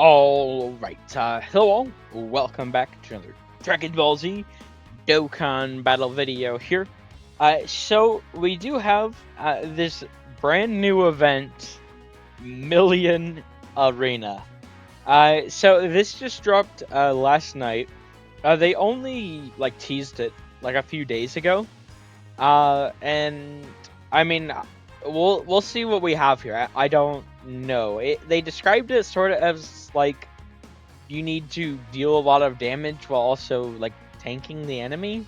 Alright, hello all, welcome back to another Dragon Ball Z Dokkan battle video here. So we do have this brand new event, Million Arena. So this just dropped last night. They only teased it like a few days ago. And I mean, we'll see what we have here. I don't know. They described it sort of as like you need to deal a lot of damage while also like tanking the enemy.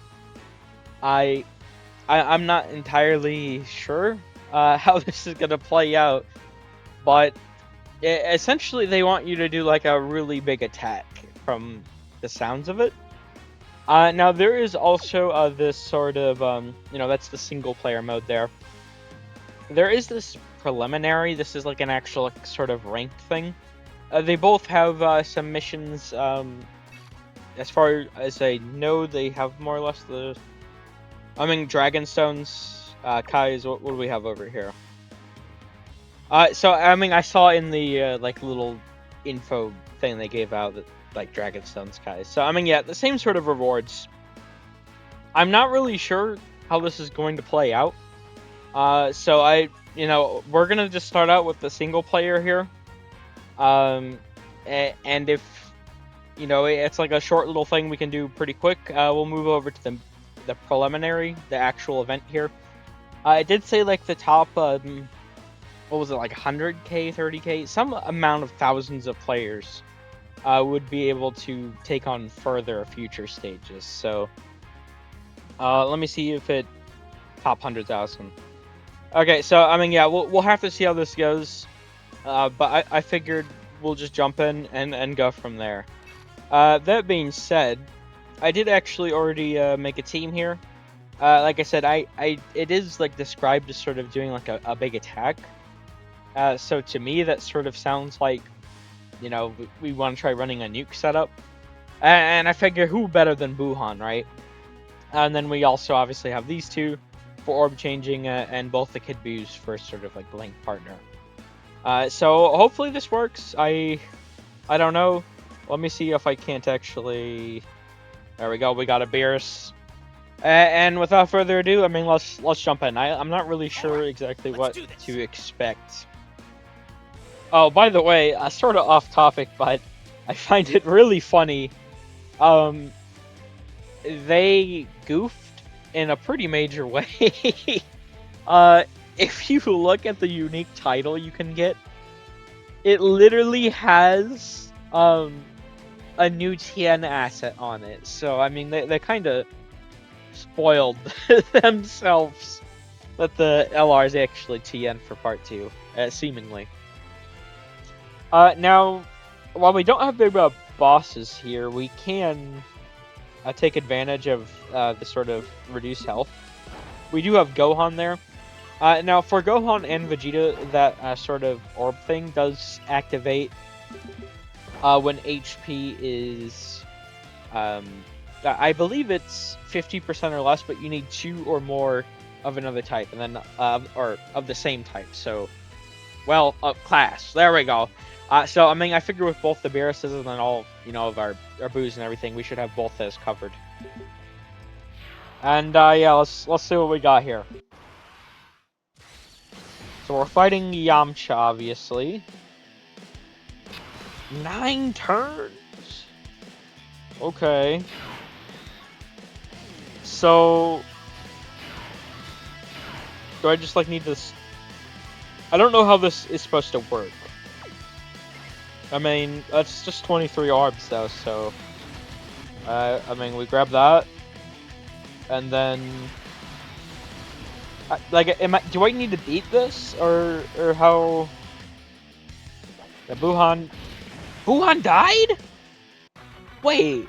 I'm not entirely sure how this is gonna play out, but essentially they want you to do like a really big attack from the sounds of it. Now there is also this sort of that's the single player mode there. There is this preliminary. This is like an actual sort of ranked thing. They both have some missions. As far as I know, they have more or less the. I mean, Dragonstones. Kai's. What do we have over here? So I mean, I saw in the like little info thing they gave out that like Dragonstones Kai's. So I mean, yeah, the same sort of rewards. I'm not really sure how this is going to play out. So we're gonna just start out with the single player here. And if it's like a short little thing we can do pretty quick, we'll move over to the preliminary, the actual event here. It did say like the top, what was it, like 100k, 30k, some amount of thousands of players would be able to take on further future stages. So let me see if it top 100,000. Okay, so I mean, yeah, we'll have to see how this goes, but I figured we'll just jump in and go from there. That being said, I did actually already make a team here. Like I said, it is like described as sort of doing like a big attack. So to me, that sort of sounds like, we want to try running a nuke setup, and I figure who better than Buhan, right? And then we also obviously have these two for orb changing, and both the Kid Buus for sort of like link partner. So hopefully this works. I don't know. Let me see if I can't actually. There we go. We got a Beerus. And without further ado, I mean, let's jump in. I'm not really sure exactly what to expect. Oh, by the way, sort of off topic, but I find it really funny. They goofed in a pretty major way. If you look at the unique title you can get, it literally has a new Tien asset on it. So I mean, they kind of spoiled themselves that the LR is actually Tien for part 2, seemingly. Now, while we don't have big bosses here, we can take advantage of the sort of reduced health. We do have Gohan there. Now, for Gohan and Vegeta, that sort of orb thing does activate when HP is, I believe it's 50% or less, but you need 2 or more of another type, and then or of the same type. So, well, class. There we go. So I mean, I figure with both the Beeruses and then all of our Buus and everything, we should have both those covered. And yeah, let's see what we got here. So we're fighting Yamcha, obviously. 9 turns. Okay. So do I just need this? I don't know how this is supposed to work. I mean, that's just 23 orbs though, so I mean, we grab that, and then do I need to beat this, or how? The Buhan died? Wait.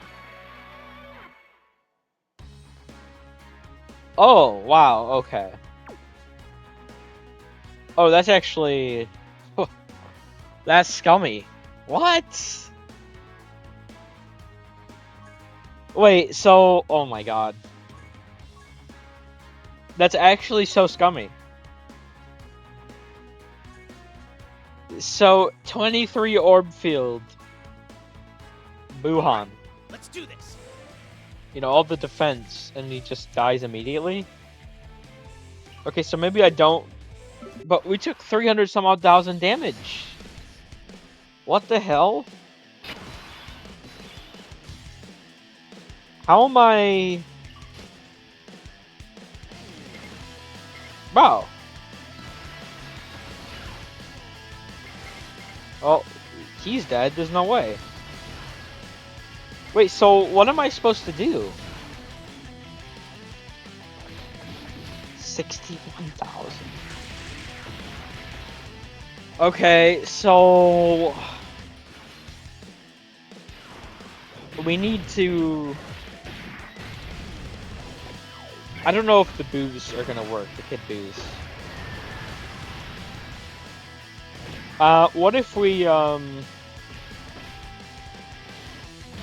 Oh, wow, okay. Oh, that's actually that's scummy. What? Wait, so oh my god. That's actually so scummy. So 23 orb field Buhan. Let's do this. You know, all the defense, and he just dies immediately. Okay, so maybe I don't... But we took 300 some odd thousand damage. What the hell? How am I... Wow. Oh, he's dead. There's no way. Wait, so what am I supposed to do? 61,000. Okay, so... We need to... I don't know if the boos are gonna work, the kid boos. What if we,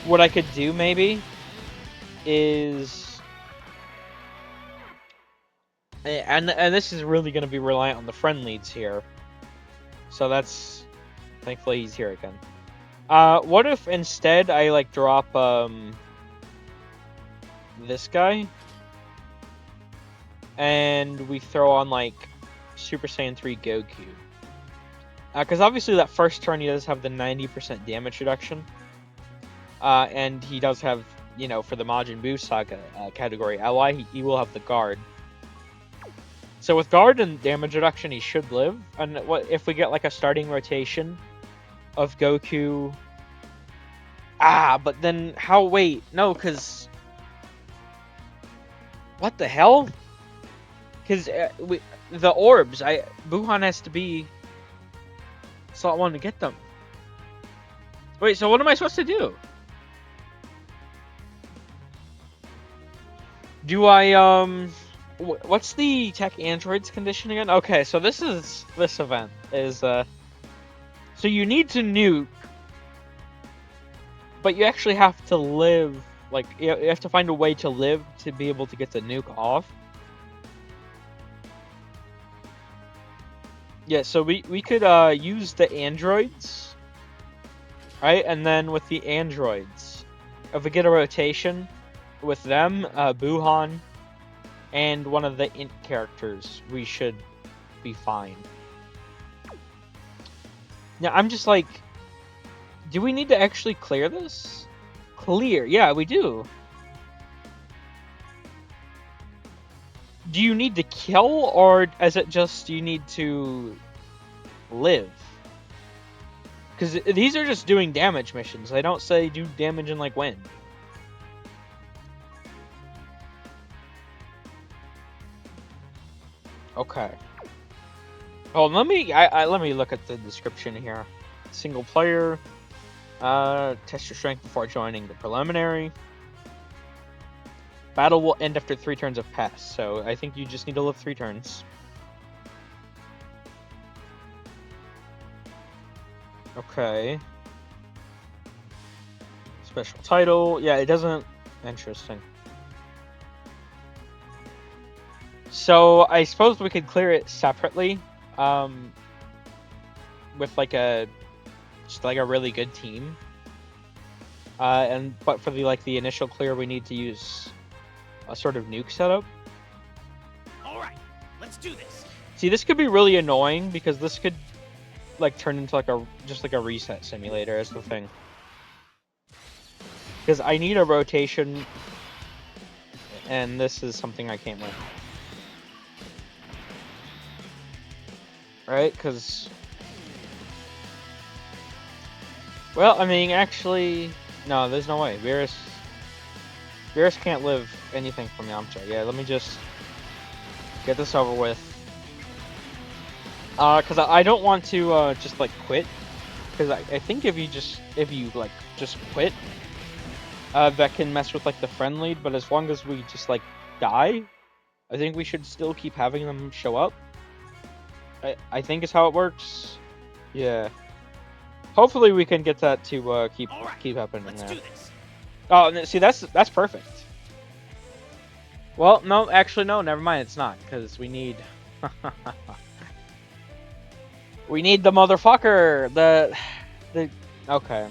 what I could do, maybe, is... And this is really gonna be reliant on the friend leads here. So that's... Thankfully he's here again. What if instead I, like, drop, this guy? And we throw on, like, Super Saiyan 3 Goku. Because obviously that first turn he does have the 90% damage reduction. And he does have, you know, for the Majin Buu Saga category ally, he will have the guard. So with guard and damage reduction, he should live. And what if we get, like, a starting rotation of Goku? But then how? Wait, no, because... What the hell? Because the orbs, Buhan has to be slot 1 to get them. Wait, so what am I supposed to do? Do I, what's the tech androids condition again? Okay, so this event is, so you need to nuke, but you actually have to live, like, you have to find a way to live to be able to get the nuke off. Yeah, so we could use the androids, right? And then with the androids, if we get a rotation with them, Buhan, and one of the int characters, we should be fine. Now, I'm just like, do we need to actually clear this? Clear, yeah, we do. Do you need to kill, or is it just you need to live? Because these are just doing damage missions. They don't say do damage and, like, win. Okay. Oh, let me look at the description here. Single player. Test your strength before joining the preliminary. Battle will end after 3 turns have passed, so I think you just need to live 3 turns. Okay. Special title. Yeah, it doesn't... Interesting. So, I suppose we could clear it separately. With, like, just like a really good team. But for the initial clear, we need to use a sort of nuke setup. Alright, let's do this. See, this could be really annoying because this could, like, turn into like a reset simulator is the thing. Because I need a rotation, and this is something I can't win. Right? Because... Well, I mean, actually... No, there's no way. Beerus can't live anything from Yamcha. Yeah, let me just get this over with. Because I don't want to just, like, quit. Because I think if you just quit, that can mess with, like, the friend lead. But as long as we just, like, die, I think we should still keep having them show up. I think is how it works. Yeah. Hopefully we can get that to keep happening. Let's do this. Oh, see, that's perfect. Well, no, actually, no, never mind. It's not, because we need... we need the motherfucker! The... Okay.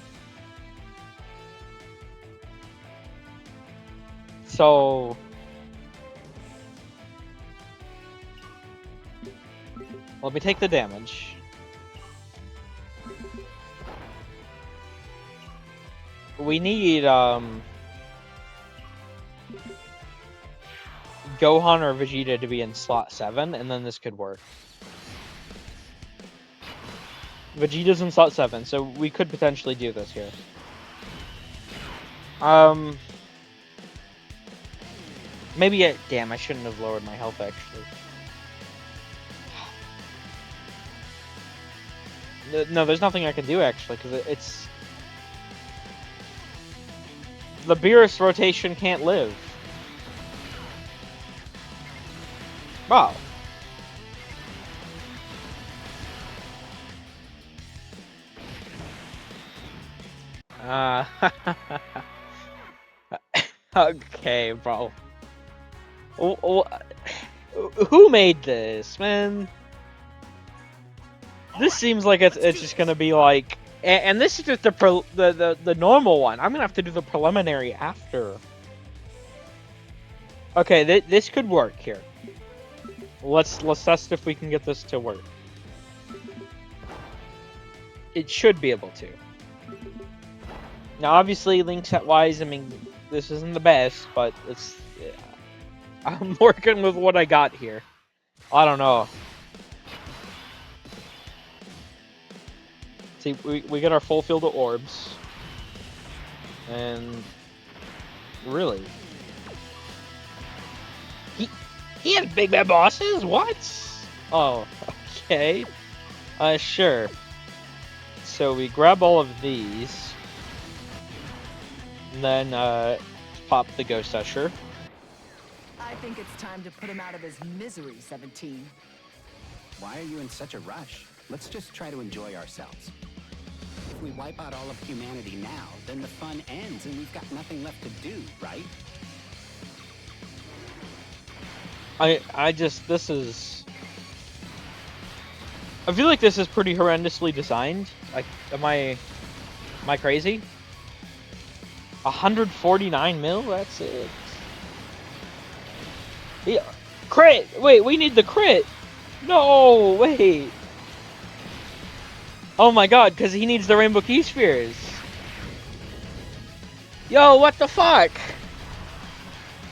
So let me take the damage. We need Gohan or Vegeta to be in slot 7, and then this could work. Vegeta's in slot 7, so we could potentially do this here. Maybe damn, I shouldn't have lowered my health actually. No, there's nothing I can do actually, because it's... The Beerus rotation can't live. Wow. Okay, bro. Who made this, man? This seems like it's just gonna be like, and this is just the normal one. I'm gonna have to do the preliminary after. Okay, this could work here. Let's test if we can get this to work. It should be able to. Now, obviously, link set wise, I mean, this isn't the best, but it's. Yeah, I'm working with what I got here. I don't know. See, we get our full field of orbs. And really, he has big bad bosses? What? Oh, okay. Sure. So we grab all of these. And then pop the Ghost Usher. I think it's time to put him out of his misery, 17. Why are you in such a rush? Let's just try to enjoy ourselves. If we wipe out all of humanity now, then the fun ends and we've got nothing left to do, right? This is... I feel like this is pretty horrendously designed. Like, am I crazy? 149 mil? That's it. Yeah. Crit! Wait, we need the crit! No, wait! Oh my god, because he needs the Rainbow Key Spheres. Yo, what the fuck?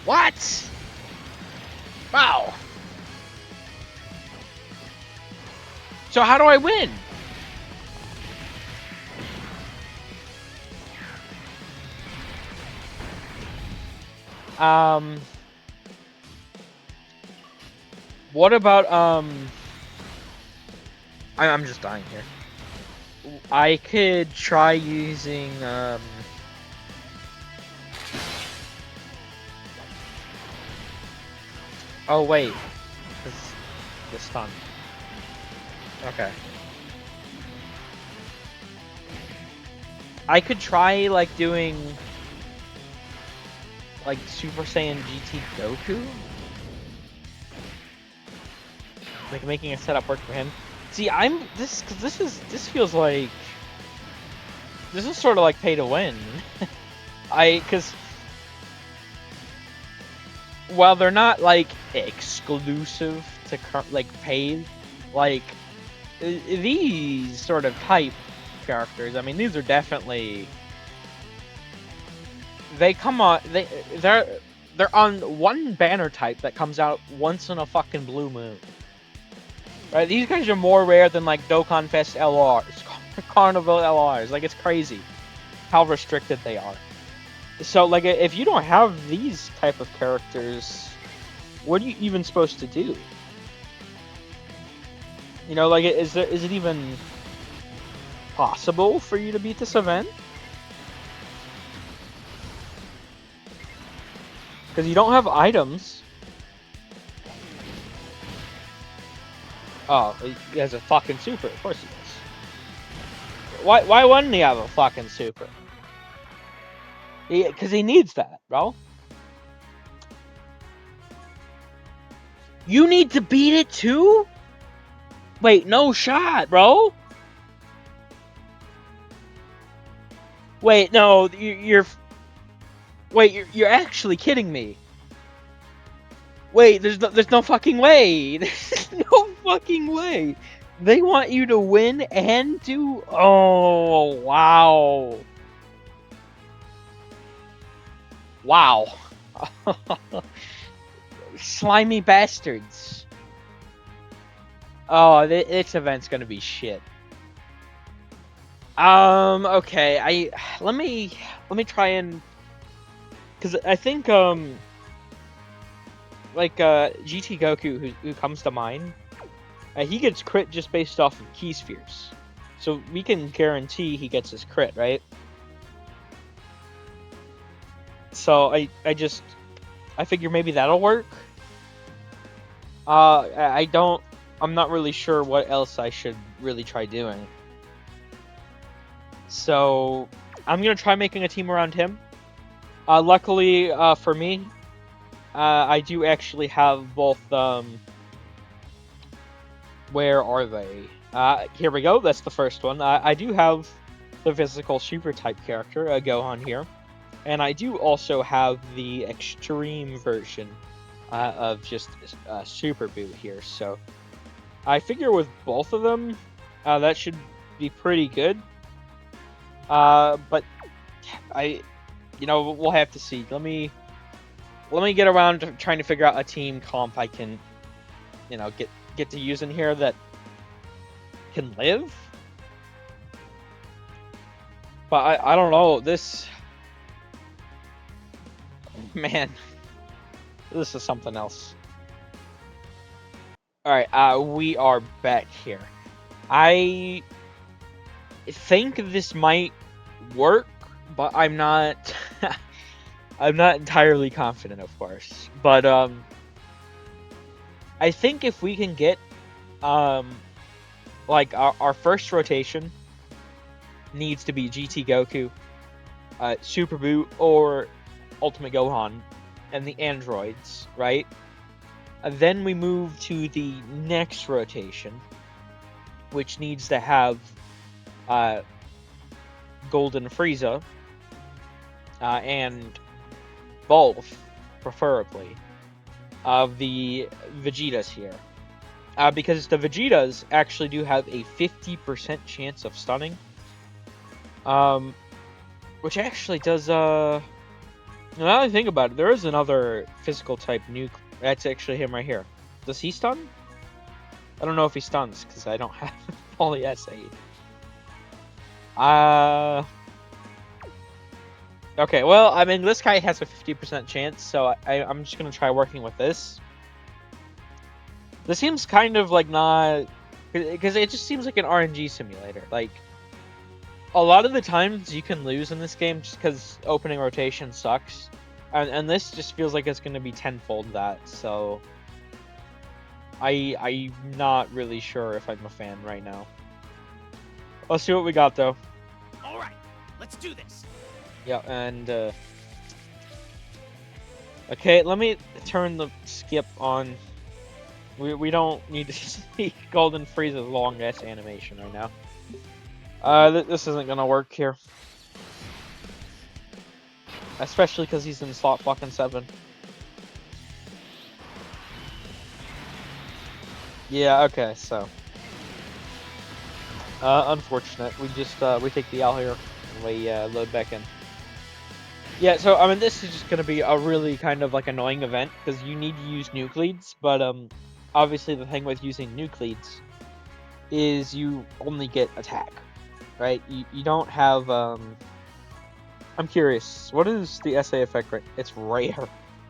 What? Wow. So how do I win? What about, I'm just dying here. I could try using, oh wait, the stun. Okay. I could try, like, doing, like, Super Saiyan GT Goku? Like, making a setup work for him. See, this feels like, this is sort of like pay to win. Cause, while they're not, like, exclusive to, like, paid, like, these sort of type characters, I mean, these are definitely, they come on, they're on one banner type that comes out once in a fucking blue moon. Right, these guys are more rare than, like, Dokkan Fest LRs, Carnival LRs. Like, it's crazy how restricted they are. So, like, if you don't have these type of characters, what are you even supposed to do? You know, like, is it even possible for you to beat this event? Because you don't have items. Oh, he has a fucking super. Of course he does. Why wouldn't he have a fucking super? Because he needs that, bro. You need to beat it too? Wait, no shot, bro. Wait, no, you're... Wait, you're actually kidding me. Wait, there's no fucking way. There's no fucking way. They want you to win and do. Oh wow. Wow. Slimy bastards. Oh, this event's gonna be shit. Okay. Let me try and, because I think GT Goku, who comes to mind, he gets crit just based off of key spheres, so we can guarantee he gets his crit, right? So I figure maybe that'll work. I'm not really sure what else I should really try doing. So I'm gonna try making a team around him. Luckily for me, I do actually have both. Where are they? Here we go. That's the first one. I do have the physical super type character, Gohan here, and I do also have the extreme version of just Super Boot here. So I figure with both of them, that should be pretty good. But we'll have to see. Let me get around to trying to figure out a team comp I can, get to use in here that can live. But I don't know, this, man, this is something else. Alright, we are back here. I think this might work, but I'm not I'm not entirely confident, of course. But I think if we can get like our first rotation needs to be GT Goku, Super Boot, or Ultimate Gohan, and the androids, right? And then we move to the next rotation, which needs to have Golden Frieza, and both, preferably, of the Vegetas here. Because the Vegetas actually do have a 50% chance of stunning. Which actually does, now that I think about it, there is another physical type nuke. That's actually him right here. Does he stun? I don't know if he stuns, because I don't have fully SA'd. Okay, well, I mean, this guy has a 50% chance, so I'm just gonna try working with this. This seems kind of like not, because it just seems like an RNG simulator. Like, a lot of the times you can lose in this game just because opening rotation sucks, and this just feels like it's gonna be tenfold that. So I'm not really sure if I'm a fan right now. Let's see what we got though. All right, let's do this. Yeah, and okay, let me turn the skip on. We don't need to see Golden Frieza's long ass animation right now. This isn't gonna work here, especially because he's in slot fucking 7. Yeah, okay, so unfortunate. We just we take the L here and we load back in. Yeah, so I mean, this is just gonna be a really kind of like annoying event because you need to use nuke leads, but obviously the thing with using nuke leads is you only get attack, right? You don't have I'm curious, what is the SA effect rate? It's rare.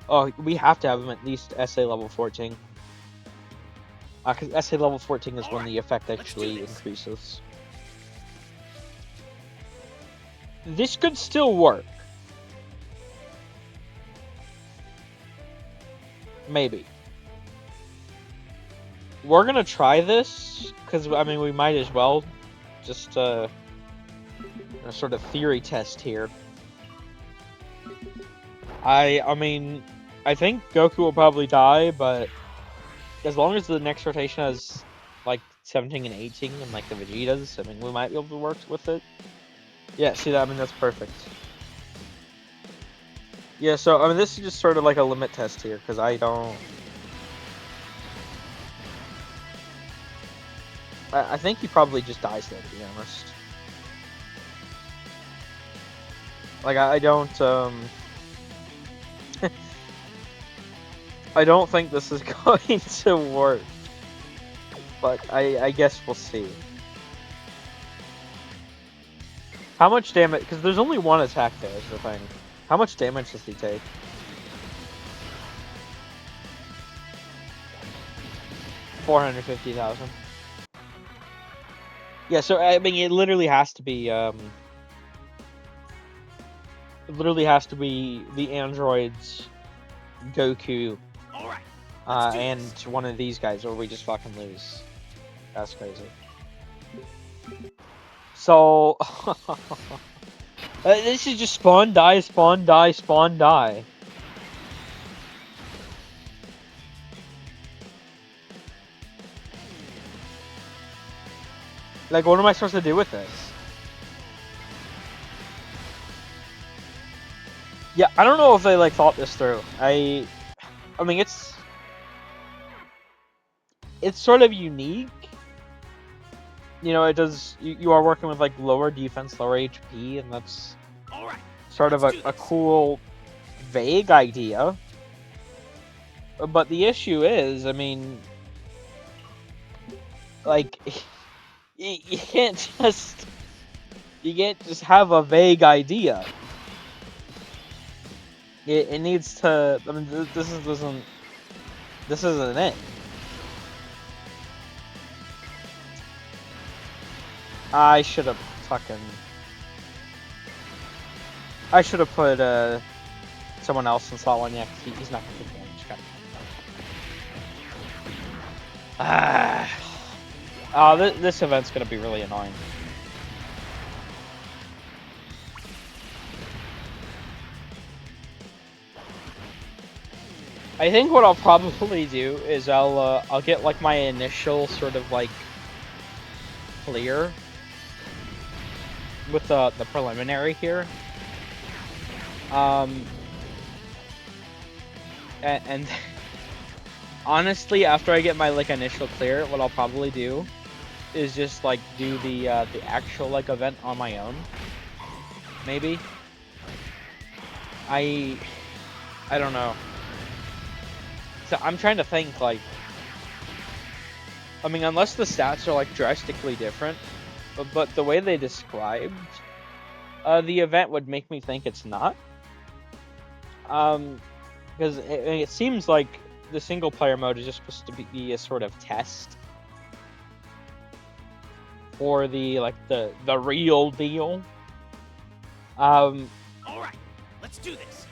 Oh, we have to have them at least SA level 14. Because SA level 14 is when the effect actually increases. This could still work. Maybe. We're gonna try this, because, I mean, we might as well just, a sort of theory test here. I mean, I think Goku will probably die, but as long as the next rotation has, like, 17 and 18, and, like, the Vegetas, I mean, we might be able to work with it. Yeah, see that? I mean, that's perfect. Yeah, so, I mean, this is just sort of like a limit test here, because I don't... I think he probably just dies there, to be honest. Like, I don't, I don't think this is going to work. But I guess we'll see. How much damage... Because there's only one attack there, is the thing. How much damage does he take? $450,000. Yeah, so, I mean, it literally has to be, It literally has to be the androids, Goku, All right. and one of these guys, or we just fucking lose. That's crazy. So... this is just spawn, die, spawn, die, spawn, die. Like, what am I supposed to do with this? Yeah, I don't know if they, like, thought this through. I mean, it's sort of unique. You know, it does... You are working with, like, lower defense, lower HP, and that's sort of a cool, vague idea. But the issue is, I mean... Like... You can't just have a vague idea. It needs to... I mean, this isn't it. I should have put someone else in slot 1, yeah, because he's not going to take damage. This event's going to be really annoying. I think what I'll probably do is I'll get like my initial sort of like clear with the preliminary here. And honestly, after I get my like initial clear, what I'll probably do is just like do the actual like event on my own. Maybe. I don't know. So I'm trying to think, like, I mean, unless the stats are like drastically different, but the way they described the event would make me think it's not. Because it seems like the single player mode is just supposed to be a sort of test for the real deal. All right, let's do this.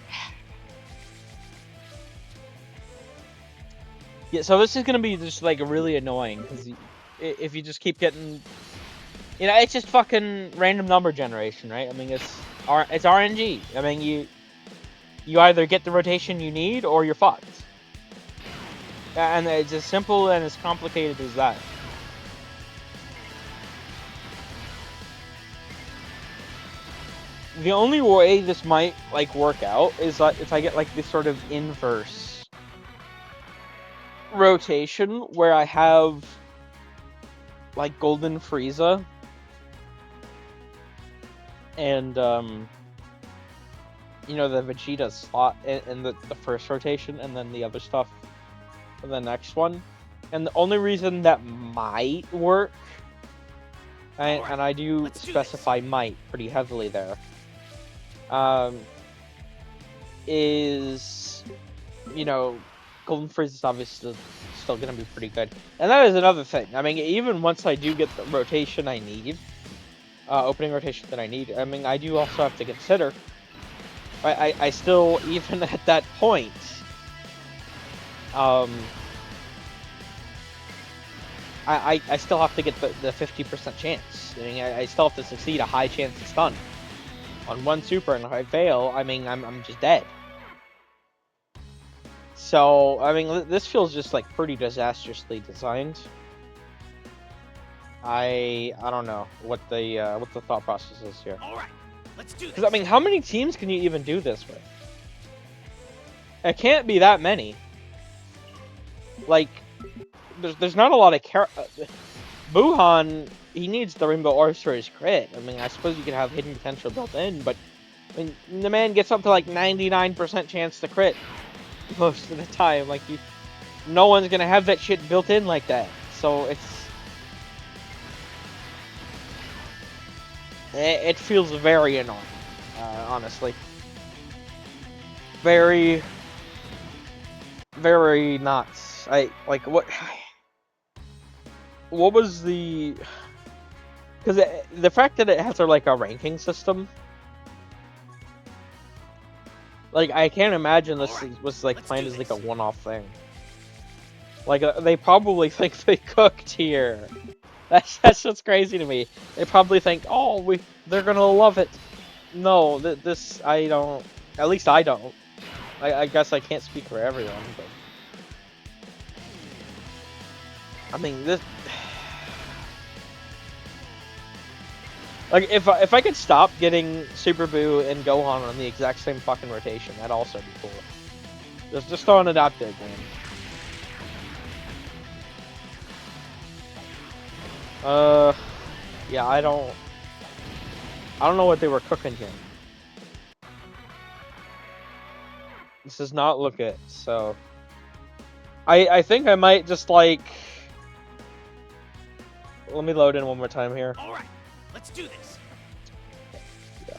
Yeah, so this is gonna be just like really annoying because if you just keep getting, you know, it's just fucking random number generation, right? I mean, it's RNG. I mean, you either get the rotation you need or you're fucked. And it's as simple and as complicated as that. The only way this might like work out is if I get like this sort of inverse rotation where I have like Golden Frieza and you know, the Vegeta slot in the first rotation, and then the other stuff for the next one. And the only reason that might work, and I do specify might pretty heavily there, is, you know, Golden Frieza is obviously still going to be pretty good. And that is another thing. I mean, even once I do get the rotation I need, opening rotation that I need, I mean, I do also have to consider, I still, even at that point, I still have to get the 50% chance. I mean, I still have to succeed a high chance to stun on one super, and if I fail, I mean, I'm just dead. So, I mean, this feels just like pretty disastrously designed. I don't know what the thought process is here. All right, let's do this. Because I mean, how many teams can you even do this with? It can't be that many. Like, there's not a lot of Buhan, he needs the Rainbow Orbs for his crit. I mean, I suppose you could have hidden potential built in, but I mean, the man gets up to like 99% chance to crit most of the time. Like, no one's gonna have that shit built in like that. So it feels very annoying, honestly. Very, very nuts. What was the? Because the fact that it has like a ranking system, like I can't imagine this was like planned as like a one-off thing. Like they probably think they cooked here. That's just crazy to me. They probably think, oh, they're gonna love it. No, this I don't. At least I don't. I guess I can't speak for everyone, but I mean this. Like, if I could stop getting Super Boo and Gohan on the exact same fucking rotation, that'd also be cool. Just throw an adaptive game. Yeah, I don't know what they were cooking here. This does not look it, so I think I might just like, let me load in one more time here. All right. Let's do this. Yeah.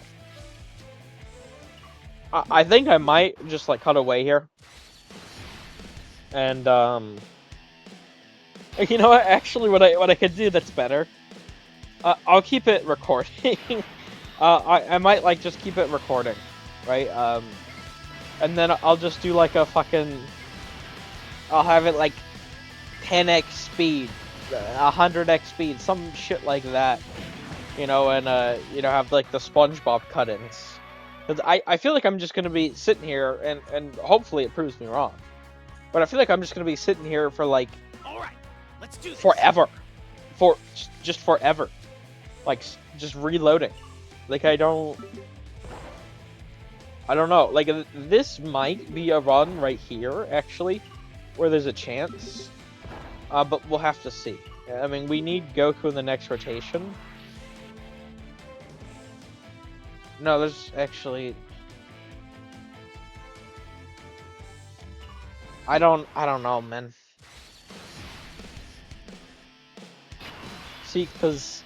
I think I might just like cut away here. And you know what? Actually, what I could do that's better. I'll keep it recording. I might like just keep it recording, right? And then I'll just do like a fucking. I'll have it like 10x speed, 100x speed, some shit like that. You know, and you know, have like the SpongeBob cut-ins. Because I feel like I'm just gonna be sitting here, and hopefully it proves me wrong. But I feel like I'm just gonna be sitting here for like, all right, let's do this. Forever, just forever, like just reloading. Like I don't know. Like this might be a run right here, actually, where there's a chance. But we'll have to see. I mean, we need Goku in the next rotation. No, there's actually. I don't know, man. See, because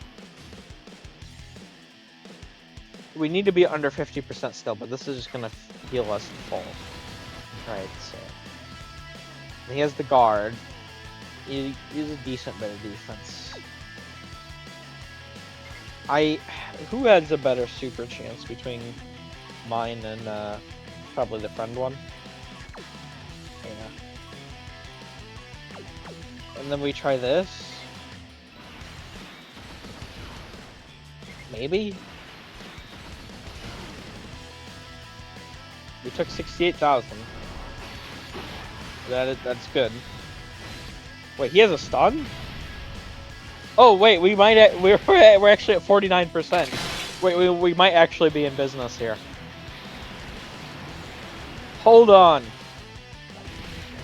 we need to be under 50% still, but this is just gonna heal us full. Right, so he has the guard. He's a decent bit of defense. Who has a better super chance between mine and probably the friend one? Yeah. And then we try this. Maybe? We took 68,000. That's good. Wait, he has a stun? Oh wait, we're actually at 49%. Wait, we might actually be in business here. Hold on.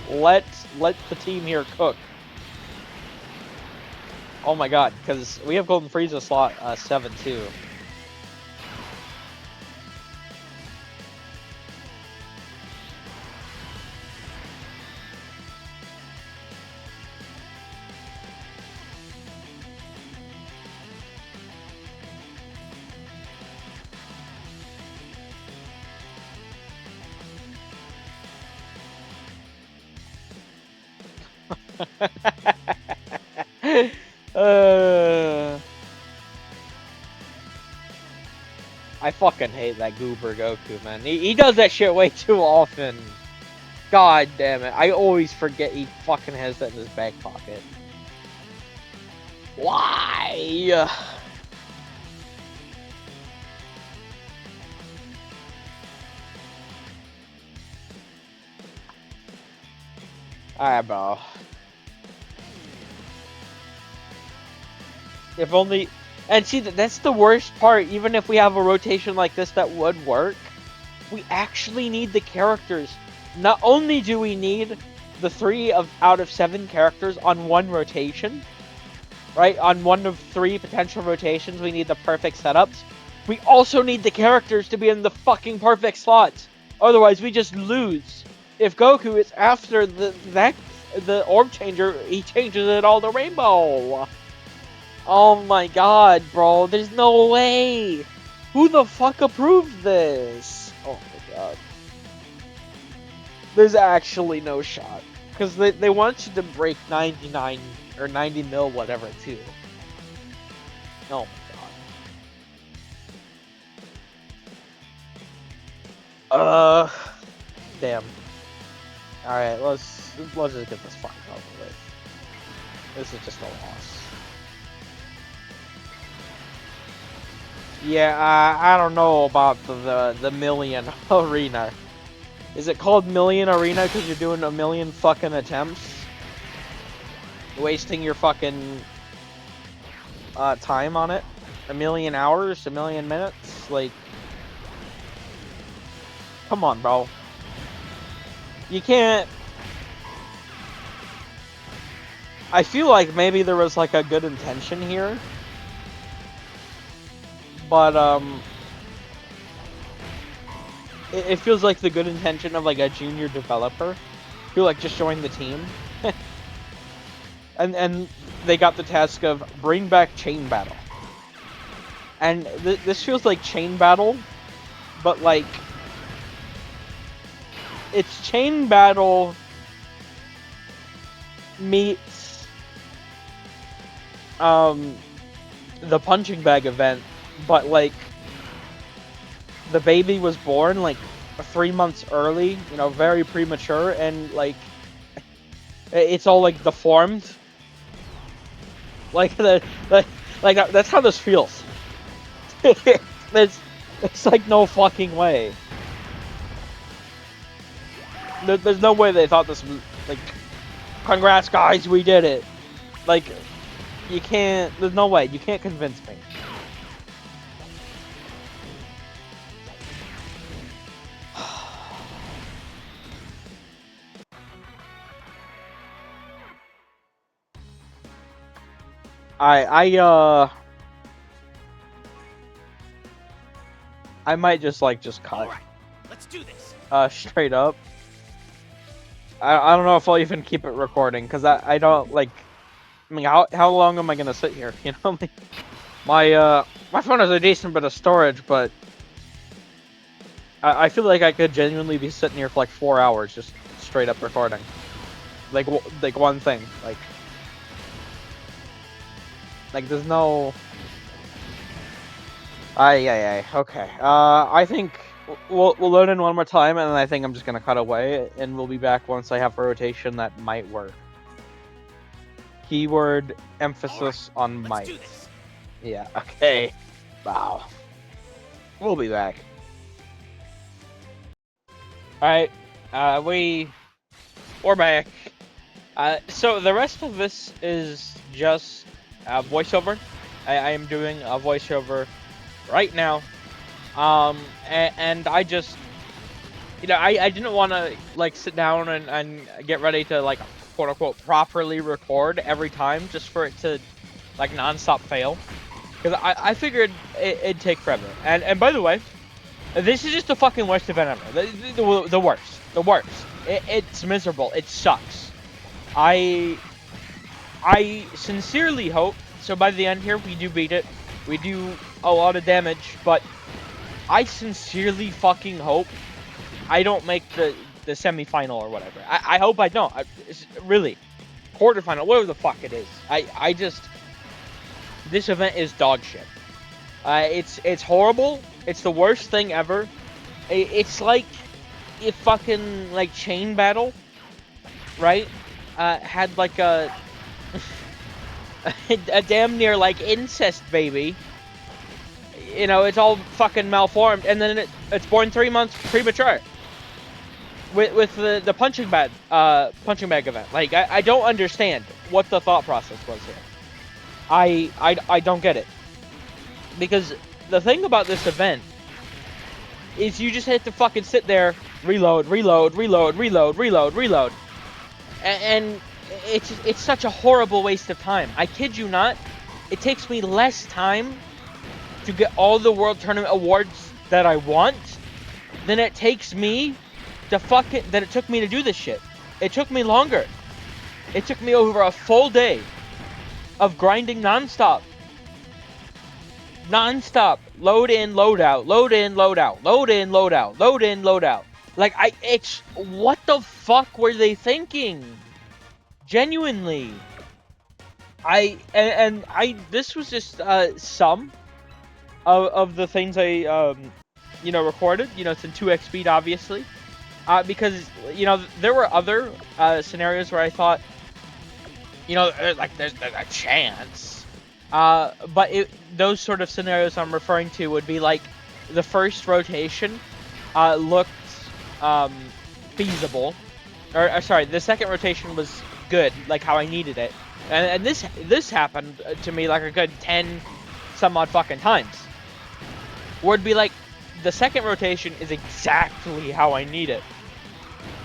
Let the team here cook. Oh my god, because we have Golden Frieza slot 7 too. I fucking hate that goober Goku, man. He does that shit way too often. God damn it. I always forget he fucking has that in his back pocket. Why? Alright, bro. If only... And see, that's the worst part. Even if we have a rotation like this that would work, we actually need the characters. not only do we need the 3 out of 7 characters on one rotation, right? On one of 3 potential rotations, we need the perfect setups. We also need the characters to be in the fucking perfect slots. Otherwise, we just lose. If Goku is after the orb changer, he changes it all to rainbow. Oh my god, bro. There's no way. Who the fuck approved this? Oh my god. There's actually no shot. Because they want you to break 99 or 90 mil, whatever, too. Oh my god. Damn. Alright, let's just get this fucking over with. This is just a loss. Yeah, I don't know about the million arena. Is it called million arena because you're doing a million fucking attempts? Wasting your fucking time on it? A million hours? A million minutes? Like, come on, bro. You can't... I feel like maybe there was like a good intention here. But, it feels like the good intention of like a junior developer who like just joined the team. and they got the task of bring back chain battle. And this feels like chain battle, but like it's chain battle meets the punching bag event, but like the baby was born like 3 months early, you know, very premature, and like it's all like deformed. Like that's how this feels. It's like no fucking way. There's no way they thought this was like, congrats guys, we did it. Like, you can't. There's no way. You can't convince me. I might just cut. All right, let's do this. Straight up. I don't know if I'll even keep it recording because I don't like. I mean, how long am I gonna sit here? You know, like, my phone has a decent bit of storage, but I feel like I could genuinely be sitting here for like 4 hours just straight up recording, like one thing, like there's no. Okay. I think we'll load in one more time, and then I think I'm just gonna cut away, and we'll be back once I have a rotation that might work. Keyword emphasis on Let's might. do this. Yeah. Okay. Wow. We'll be back. All right. We're back. So the rest of this is just voiceover. I am doing a voiceover right now. And I just, you know, I didn't want to like sit down and get ready to like quote unquote properly record every time just for it to like non-stop fail, because I figured it'd take forever. And by the way, this is just the fucking worst event ever. The worst. It's miserable. It sucks. I sincerely hope so by the end here we do beat it. We do a lot of damage, but I sincerely fucking hope I don't make the semi-final or whatever. I hope I don't. It's really, quarterfinal, whatever the fuck it is. I just, this event is dog shit. It's horrible. It's the worst thing ever. It's like if fucking like Chain Battle, right? Had like a a damn near like incest baby. You know, it's all fucking malformed, and then it's born 3 months premature. With the punching bag event, like I don't understand what the thought process was here. I don't get it, because the thing about this event is you just have to fucking sit there, reload, and it's such a horrible waste of time. I kid you not, it takes me less time to get all the World Tournament awards that I want than it takes me to than it took me to do this shit. It took me longer. It took me over a full day of grinding nonstop. Nonstop. Load in, load out, load in, load out, load in, load out, load in, load out. Like, what the fuck were they thinking? Genuinely. This was just, some of the things I, recorded. It's in 2x speed, obviously. Because, there were other, scenarios where I thought, like, there's a chance. But those sort of scenarios I'm referring to would be like, the first rotation, looked, feasible. Or sorry, the second rotation was good, like how I needed it. And this happened to me like a good 10 some odd fucking times. Where it'd be like, the second rotation is exactly how I need it.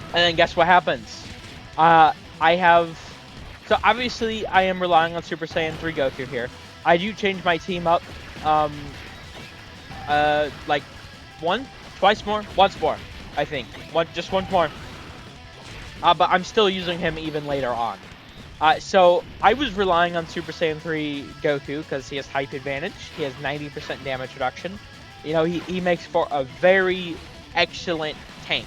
And then guess what happens? So obviously I am relying on Super Saiyan 3 Goku here. I do change my team up, like once more, I think. Just once more. But I'm still using him even later on. So I was relying on Super Saiyan 3 Goku because he has type advantage. He has 90% damage reduction. He makes for a very excellent tank,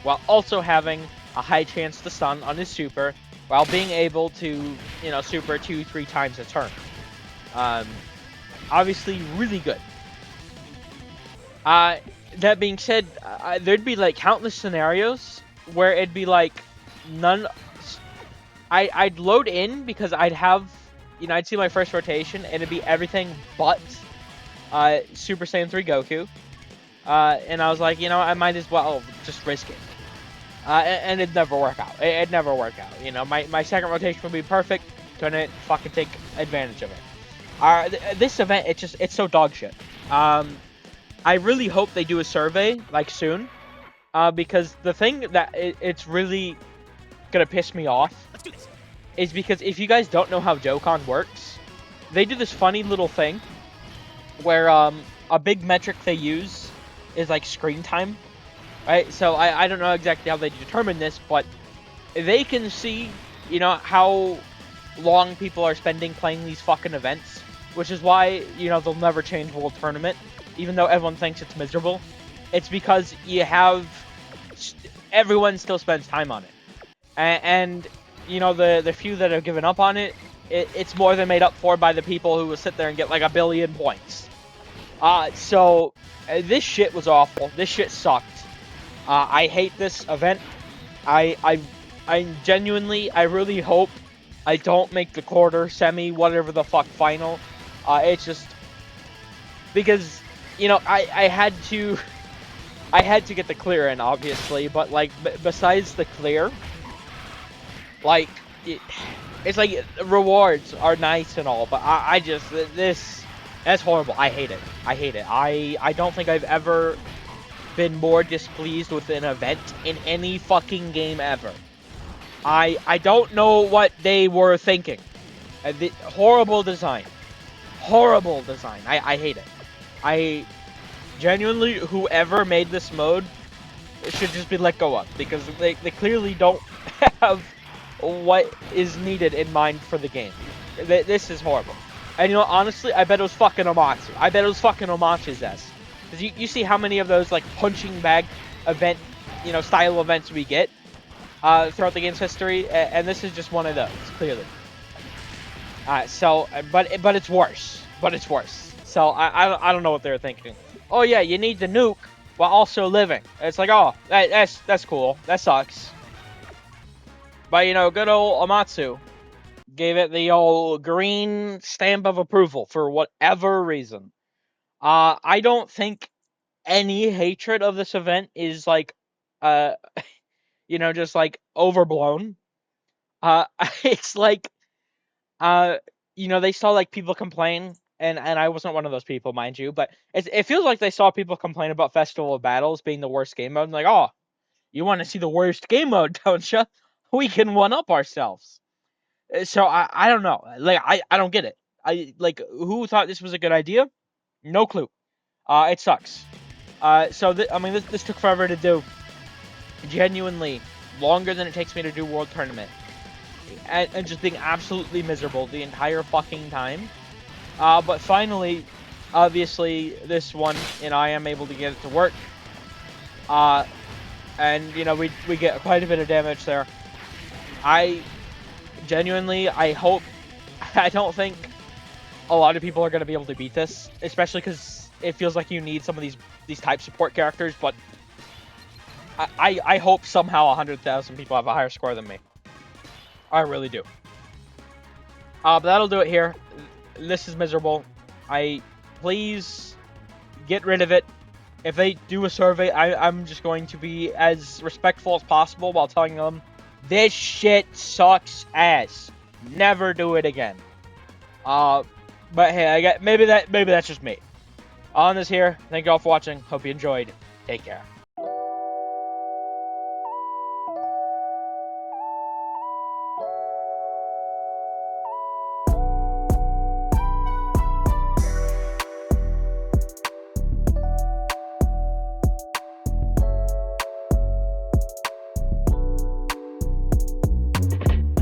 while also having a high chance to stun on his super, while being able to, super 2-3 times a turn. Obviously really good. That being said, there'd be like countless scenarios where it'd be like I'd load in because I'd have, I'd see my first rotation and it'd be everything but Super Saiyan 3 Goku. And I was like, I might as well just risk it. And it'd never work out. It'd never work out. My second rotation would be perfect. Couldn't fucking take advantage of it. This event, it's so dog shit. I really hope they do a survey, like, soon. Because the thing that it's really gonna piss me off is because if you guys don't know how Dokkan works, they do this funny little thing where a big metric they use is like screen time, right? So I don't know exactly how they determine this, but they can see, how long people are spending playing these fucking events, which is why, they'll never change World Tournament, even though everyone thinks it's miserable. It's because everyone still spends time on it. And the few that have given up on it, it's more than made up for by the people who will sit there and get like 1 billion points. So this shit was awful. This shit sucked. I hate this event. I genuinely, I really hope I don't make the quarter, semi, whatever the fuck, final. It's just because, I had to get the clear in, obviously, but like besides the clear, like it's like rewards are nice and all, but I just that's horrible. I hate it. I don't think I've ever been more displeased with an event in any fucking game ever. I don't know what they were thinking. Horrible design. Horrible design. I hate it. I genuinely, whoever made this mode should just be let go of, because they clearly don't have what is needed in mind for the game. This is horrible. And honestly, I bet it was fucking Omatsu. I bet it was fucking Omatsu's ass. Because you see how many of those, like, punching bag event, style events we get throughout the game's history, and this is just one of those, clearly. But it's worse. But it's worse. So I don't know what they were thinking. Oh yeah, you need the nuke while also living. It's like, oh, that's cool. That sucks. But good old Amatsu gave it the old green stamp of approval for whatever reason. I don't think any hatred of this event is like, just like overblown. It's like, they saw like people complain and I wasn't one of those people, mind you, but it feels like they saw people complain about Festival of Battles being the worst game mode, and like, oh, you want to see the worst game mode, don't you? We can one up ourselves. So I don't know, like I don't get it. I like who thought this was a good idea? No clue. It sucks. So I mean this took forever to do. Genuinely longer than it takes me to do World Tournament, and just being absolutely miserable the entire fucking time. But finally, obviously, this one, and I am able to get it to work. And, you know, we get quite a bit of damage there. I genuinely, I hope, I don't think a lot of people are going to be able to beat this, especially because it feels like you need some of these type support characters, but I hope somehow 100,000 people have a higher score than me. I really do. But that'll do it here. This is miserable. Please get rid of it. If they do a survey, I'm just going to be as respectful as possible while telling them this shit sucks ass. Never do it again. But hey, maybe that's just me. On this here, thank you all for watching. Hope you enjoyed. Take care.